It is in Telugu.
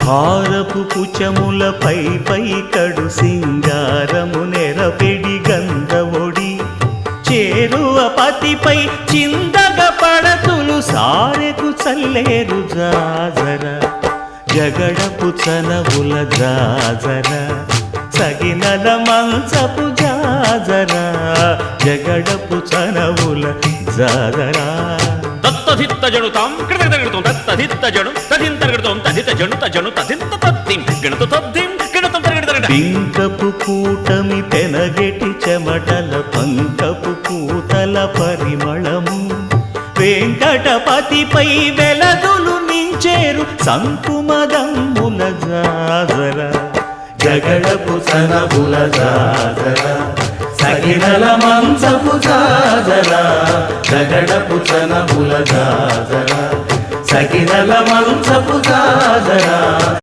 హారపు పుచములపై పై కడు సింగారము నెరపెడి గంధవొడి చేరువ పతిపై చిందగ పడతులు సారెకు చల్లేరు జాజర జగడపు చనవుల జాజర సగినల మంచపు జాజర జగడపు చనవుల జాజరా తత్తధిత్త జనుతాం కృతగడగడతాం తత్తధిత్త జను తదింతరగడతాం తదిత జను తజను తదింత తద్దిం గణత తద్దిం గణతం తరగడగడ పింకపు కూటమి పెనగెటి చెమటల పంకపు పూతల పరిమళము వెంకటపతిపై వెలదులు నించేరు సంకుమదమ్ముల జాజర జగడపు సనబుల జాజర సగినల మంచపు జాజర జగడపు చనబుల జాజర సగినల మంచపు జాజర